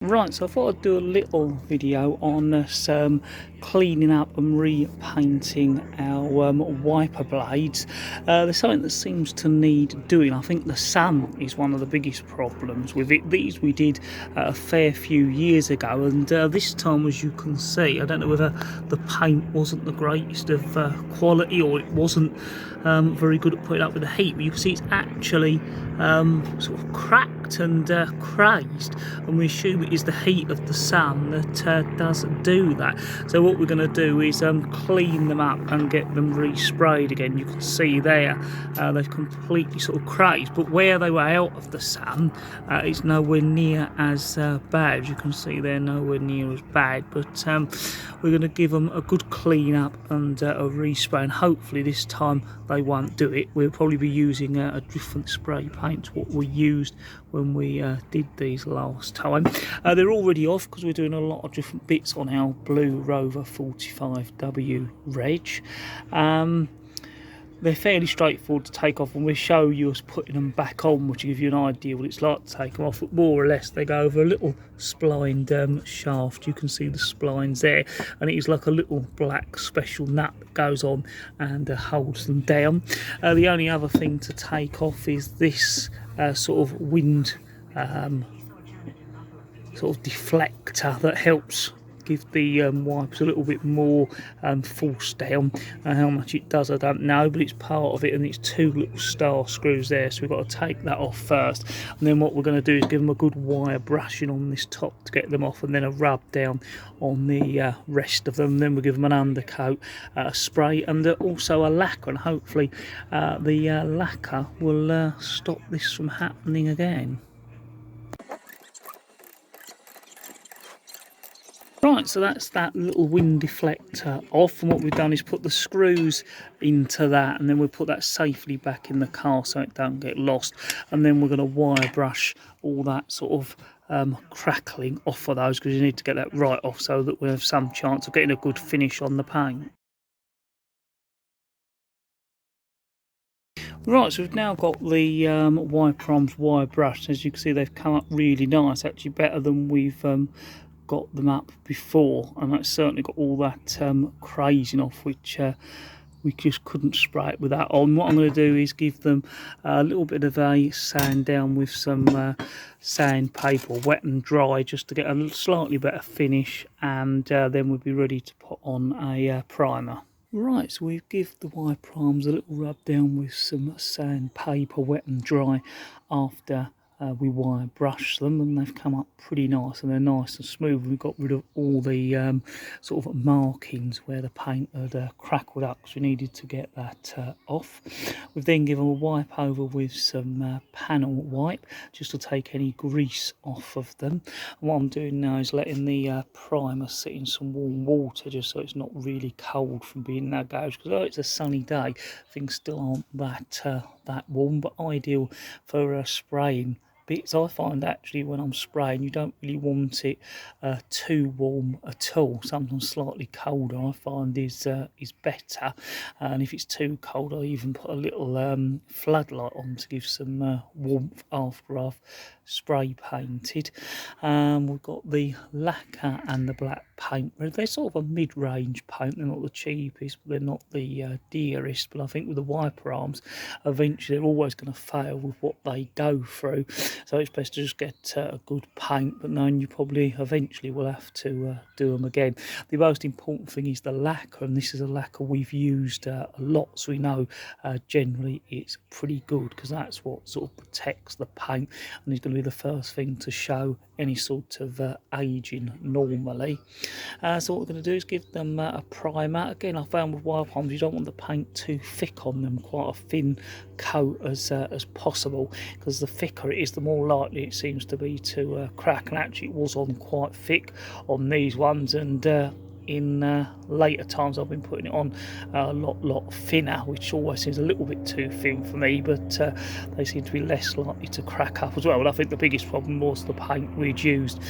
Right, so I thought I'd do a little video on some cleaning up and repainting our wiper blades. There's something that seems to need doing. I think the sun is one of the biggest problems with it. These we did a fair few years ago, and this time, as you can see, I don't know whether the paint wasn't the greatest of quality or it wasn't very good at putting up with the heat, but you can see it's actually sort of cracked and crazed, and we assume it is the heat of the sun that does do that. So what we're going to do is clean them up and get them resprayed again. You can see there they've completely sort of crazed, but where they were out of the sun it's nowhere near as bad. You can see they're nowhere near as bad, but we're going to give them a good clean up and a respray, and hopefully this time they won't do it. We'll probably be using a different spray paint to what we used when we did these last time. They're already off because we're doing a lot of different bits on our blue Rover 45W reg. They're fairly straightforward to take off, and we'll show you us putting them back on, which will give you an idea what it's like to take them off. But more or less they go over a little splined shaft. You can see the splines there, and it is like a little black special nut that goes on and holds them down. The only other thing to take off is this sort of wind sort of deflector that helps give the wipers a little bit more force down. How much it does I don't know, but it's part of it, and it's two little star screws there, so we've got to take that off first, and then what we're going to do is give them a good wire brushing on this top to get them off, and then a rub down on the rest of them. Then we'll give them an undercoat, a spray, and also a lacquer, and hopefully the lacquer will stop this from happening again. Right, so that's that little wind deflector off, and what we've done is put the screws into that, and then we'll put that safely back in the car so it don't get lost, and then we're going to wire brush all that sort of crackling off of those, because you need to get that right off so that we have some chance of getting a good finish on the paint. Right, so we've now got the wiperarms wire brushed. As you can see, they've come up really nice, actually better than we've got them up before, and that's certainly got all that crazing off, which we just couldn't spray it with that on. What I'm going to do is give them a little bit of a sand down with some sandpaper, wet and dry, just to get a slightly better finish, and then we'll be ready to put on a primer. Right, so we've given the wiperarms a little rub down with some sandpaper, wet and dry, after we wire brush them, and they've come up pretty nice, and they're nice and smooth. We've got rid of all the sort of markings where the paint had crackled up, because we needed to get that off. We've then given them a wipe over with some panel wipe, just to take any grease off of them. And what I'm doing now is letting the primer sit in some warm water, just so it's not really cold from being that goes, because although it's a sunny day, things still aren't that warm, but ideal for spraying bits. I find actually when I'm spraying, you don't really want it too warm at all. Sometimes slightly colder I find is better, and if it's too cold, I even put a little floodlight on to give some warmth after I've spray painted. We've got the lacquer and the black paint. They're sort of a mid-range paint. They're not the cheapest, but they're not the dearest. But I think with the wiperarms, eventually they're always going to fail with what they go through. So it's best to just get a good paint, but knowing you probably eventually will have to do them again. The most important thing is the lacquer, and this is a lacquer we've used a lot, so we know generally it's pretty good, because that's what sort of protects the paint, and is going to be the first thing to show any sort of aging normally. So what we're going to do is give them a primer. Again, I found with wiperarms, you don't want the paint too thick on them, quite a thin coat as possible, because the thicker it is, the more likely it seems to be to crack, and actually it was on quite thick on these ones, and in later times I've been putting it on a lot thinner, which always seems a little bit too thin for me, but they seem to be less likely to crack up as well. And I think the biggest problem was the paint we'd used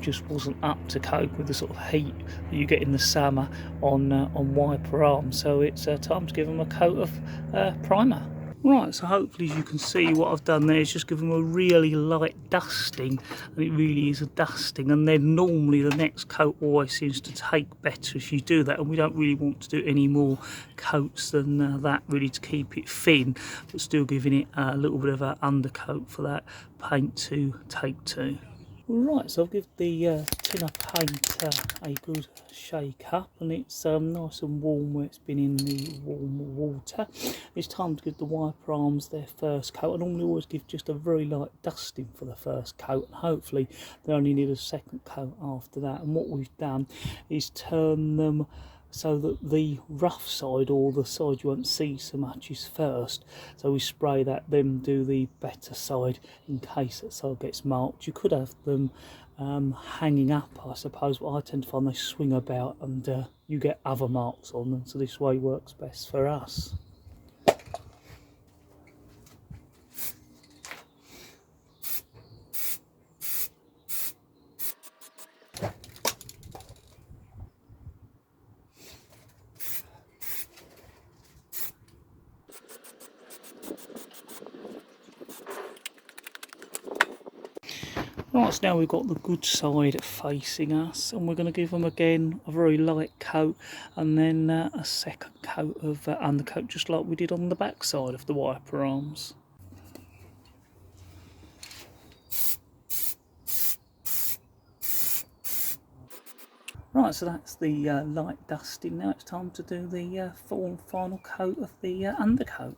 just wasn't up to cope with the sort of heat that you get in the summer on wiperarms. So it's time to give them a coat of primer. Right, so hopefully as you can see, what I've done there is just give them a really light dusting, and it really is a dusting, and then normally the next coat always seems to take better if you do that, and we don't really want to do any more coats than that really to keep it thin, but still giving it a little bit of an undercoat for that paint to take to. Right, so I've given the tin of paint a good shake up, and it's nice and warm where it's been in the warm water. It's time to give the wiper arms their first coat. I normally always give just a very light dusting for the first coat, and hopefully they only need a second coat after that. And what we've done is turn them so that the rough side, or the side you won't see so much, is first. So we spray that, then do the better side in case that side gets marked. You could have them hanging up, I suppose, but I tend to find they swing about and you get other marks on them, so this way works best for us. Right, so now we've got the good side facing us, and we're going to give them again a very light coat, and then a second coat of undercoat, just like we did on the back side of the wiper arms. Right, so that's the light dusting. Now it's time to do the full and final coat of the undercoat.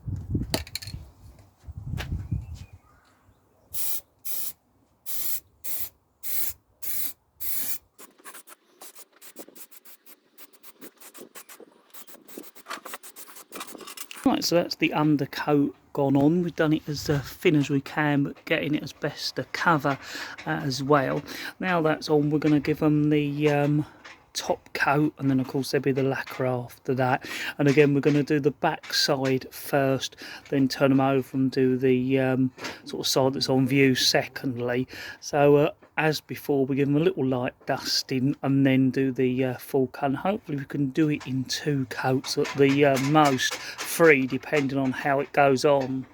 Right, so that's the undercoat gone on. We've done it as thin as we can, but getting it as best to cover as well. Now that's on, we're going to give them the top coat, and then of course there'll be the lacquer after that. And again, we're going to do the back side first, then turn them over and do the sort of side that's on view secondly. So as before, we give them a little light dusting and then do the full coat. And hopefully we can do it in 2 coats, at the most 3, depending on how it goes on.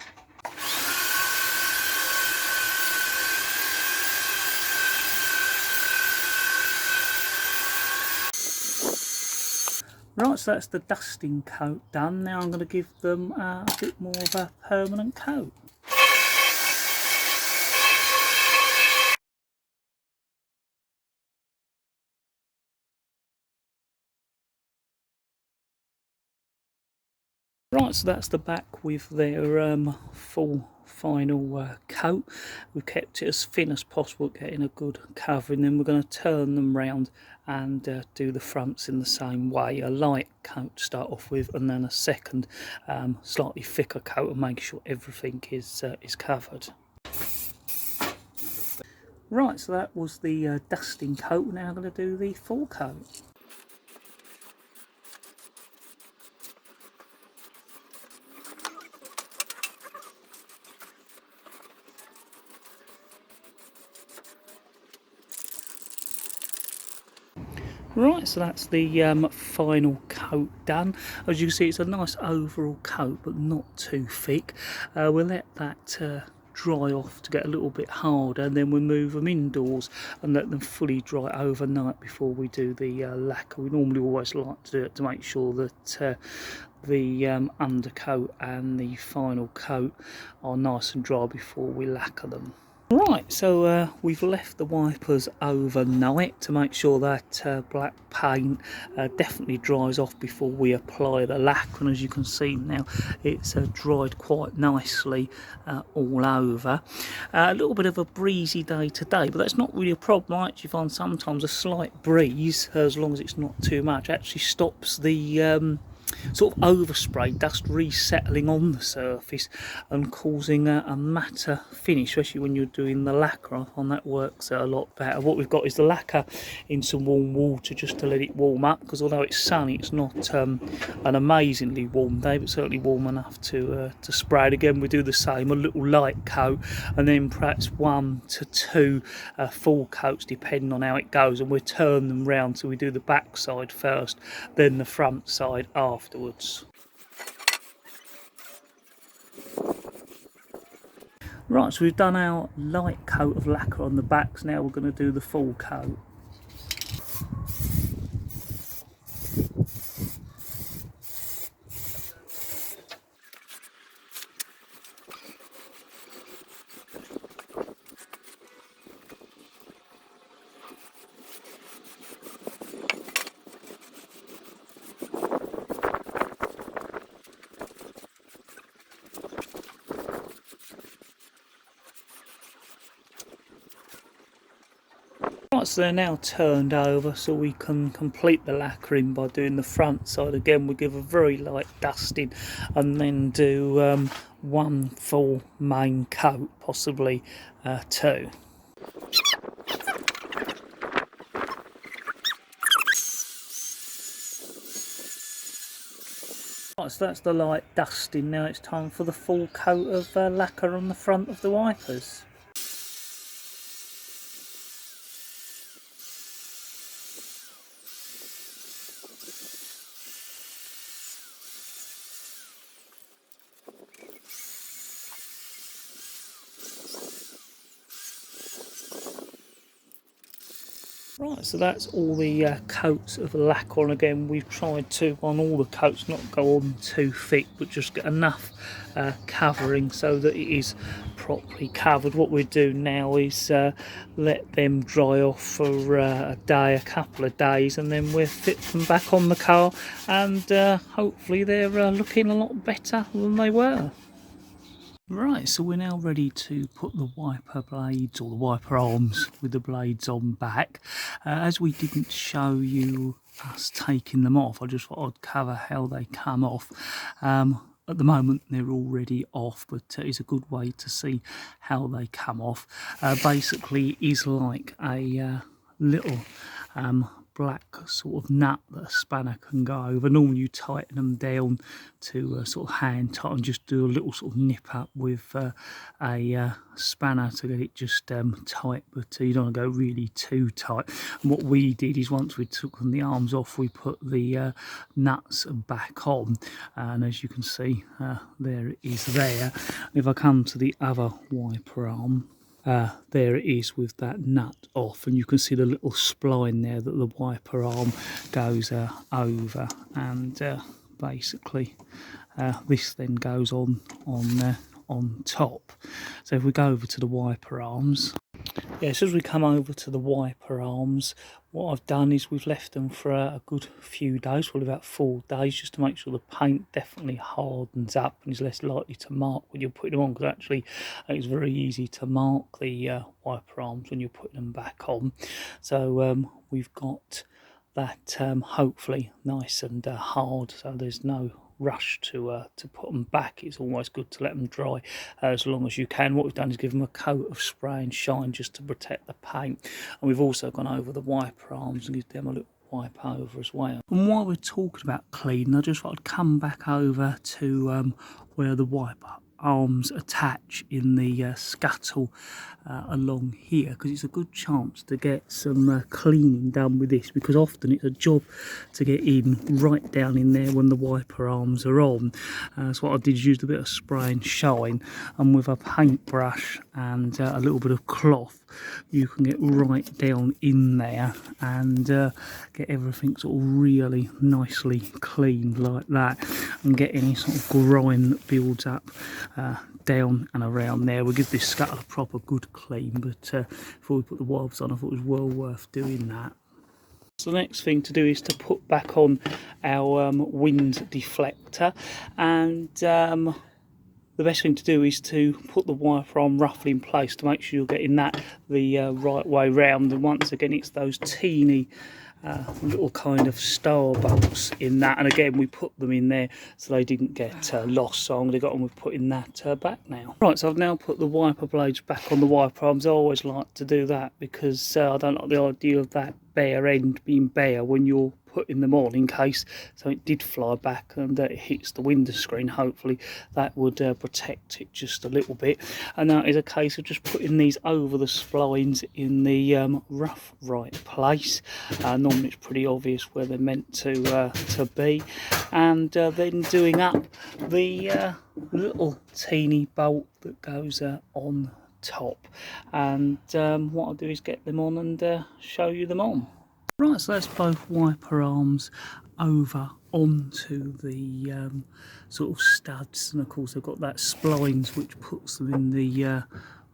Right, so that's the dusting coat done. Now I'm going to give them a bit more of a permanent coat. Right, so that's the back with their full final coat. We've kept it as thin as possible, getting a good cover, and then we're going to turn them round and do the fronts in the same way. A light coat to start off with, and then a second slightly thicker coat, and make sure everything is covered. Right, so that was the dusting coat. We're now going to do the full coat. Right, so that's the final coat done. As you can see, it's a nice overall coat, but not too thick. We'll let that dry off to get a little bit harder, and then we'll move them indoors and let them fully dry overnight before we do the lacquer. We normally always like to do it to make sure that the undercoat and the final coat are nice and dry before we lacquer them. Right, so we've left the wipers overnight to make sure that black paint definitely dries off before we apply the lacquer, and as you can see now, it's dried quite nicely all over. A little bit of a breezy day today, but that's not really a problem. I actually find sometimes a slight breeze, as long as it's not too much, actually stops the sort of overspray dust resettling on the surface and causing a matte finish, especially when you're doing the lacquer. I find that works a lot better. What we've got is the lacquer in some warm water just to let it warm up, because although it's sunny, it's not an amazingly warm day, but certainly warm enough to spray it. Again, we do the same, a little light coat, and then perhaps 1 to 2 full coats depending on how it goes, and we turn them round, so we do the back side first, then the front side afterwards. Right, so we've done our light coat of lacquer on the backs, now we're going to do the full coat. Right, so they're now turned over so we can complete the lacquering by doing the front side. Again, we give a very light dusting and then do one full main coat, possibly two. Right, so that's the light dusting. Now it's time for the full coat of lacquer on the front of the wipers. Right, so that's all the coats of lacquer on. Again, we've tried to, on all the coats, not go on too thick, but just get enough covering so that it is properly covered. What we do now is let them dry off for a day, a couple of days, and then we'll fit them back on the car, and hopefully they're looking a lot better than they were. Right, so we're now ready to put the wiper blades or the wiper arms with the blades on back. As we didn't show you us taking them off, I just thought I'd cover how they come off. At the moment they're already off, but it's a good way to see how they come off. Basically it is like a little black sort of nut that a spanner can go over. Normally you tighten them down to sort of hand tighten, just do a little sort of nip up with a spanner to get it just tight, but you don't want to go really too tight. And what we did is once we took the arms off, we put the nuts back on, and as you can see there it is there. If I come to the other wiper arm, there it is with that nut off, and you can see the little spline there that the wiper arm goes over, and basically this then goes on top. So if we go over to the wiper arms, yes, as we come over to the wiper arms, what I've done is we've left them for a good few days, probably about 4 days, just to make sure the paint definitely hardens up and is less likely to mark when you're putting them on, because actually it's very easy to mark the wiper arms when you're putting them back on. So we've got that hopefully nice and hard, so there's no rush to put them back. It's always good to let them dry as long as you can. What we've done is give them a coat of spray and shine just to protect the paint, and we've also gone over the wiper arms and give them a little wipe over as well. And while we're talking about cleaning, I just thought I'd come back over to where the wiper arms attach in the scuttle along here, because it's a good chance to get some cleaning done with this, because often it's a job to get in right down in there when the wiper arms are on. So what I did is used a bit of spray and shine, and with a paintbrush and a little bit of cloth you can get right down in there and get everything sort of really nicely cleaned like that, and get any sort of grime that builds up down and around there. We'll give this scuttle a proper good clean, but before we put the wipers on I thought it was well worth doing that. So the next thing to do is to put back on our wind deflector, and the best thing to do is to put the wiper arm roughly in place to make sure you're getting that the right way round. And once again, it's those teeny little kind of star bolts in that, and again we put them in there so they didn't get lost, so I'm going to get on with putting that back now. Right, so I've now put the wiper blades back on the wiper arms. I always like to do that because I don't like the idea of that bare end being bare when you're putting them on in case something did fly back and it hits the window screen. Hopefully that would protect it just a little bit. And that is a case of just putting these over the splines in the rough right place. Normally it's pretty obvious where they're meant to be, and then doing up the little teeny bolt that goes on top. And what I'll do is get them on and show you them on. Right, so that's both wiper arms over onto the sort of studs, and of course they've got that splines which puts them in the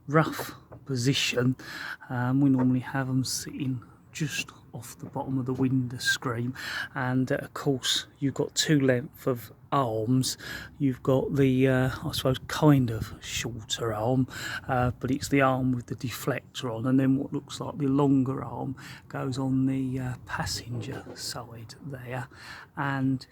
rough position. We normally have them sitting just off the bottom of the window screen, and of course you've got two lengths of arms. You've got the I suppose kind of shorter arm, but it's the arm with the deflector on, and then what looks like the longer arm goes on the passenger side there. And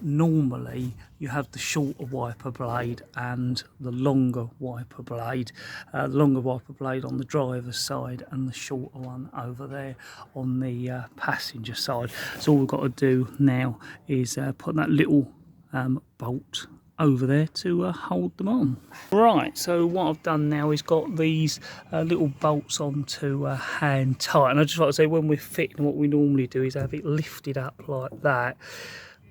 normally you have the shorter wiper blade and the longer wiper blade. The longer wiper blade on the driver's side and the shorter one over there on the passenger side. So all we've got to do now is put that little bolt over there to hold them on. Right, so what I've done now is got these little bolts on to hand tight, and I just like to say, when we're fitting, what we normally do is have it lifted up like that,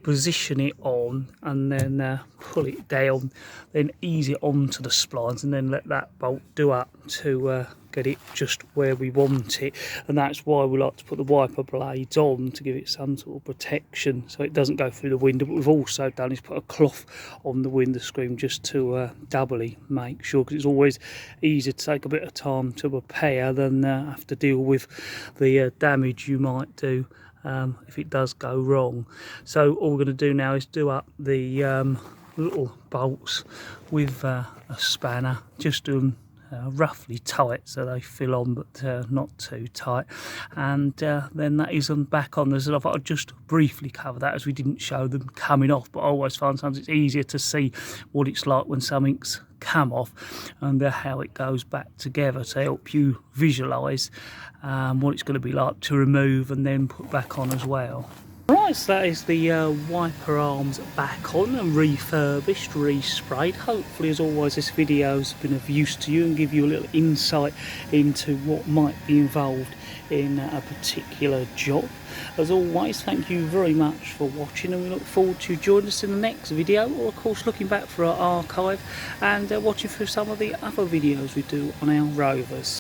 position it on, and then pull it down, then ease it onto the splines, and then let that bolt do up to get it just where we want it. And that's why we like to put the wiper blades on, to give it some sort of protection so it doesn't go through the window. But we've also done is put a cloth on the window screen just to doubly make sure, because it's always easier to take a bit of time to repair than have to deal with the damage you might do if it does go wrong. So all we're going to do now is do up the little bolts with a spanner, just do them roughly tight so they fill on, but not too tight. And then that is them back on. I thought I'd just briefly cover that, as we didn't show them coming off, but I always find sometimes it's easier to see what it's like when something's come off and how it goes back together, to help you visualise what it's going to be like to remove and then put back on as well. Right, so that is the wiper arms back on and refurbished, resprayed. Hopefully, as always, this video has been of use to you and give you a little insight into what might be involved in a particular job. As always, thank you very much for watching, and we look forward to joining us in the next video, or of course looking back for our archive and watching through some of the other videos we do on our rovers.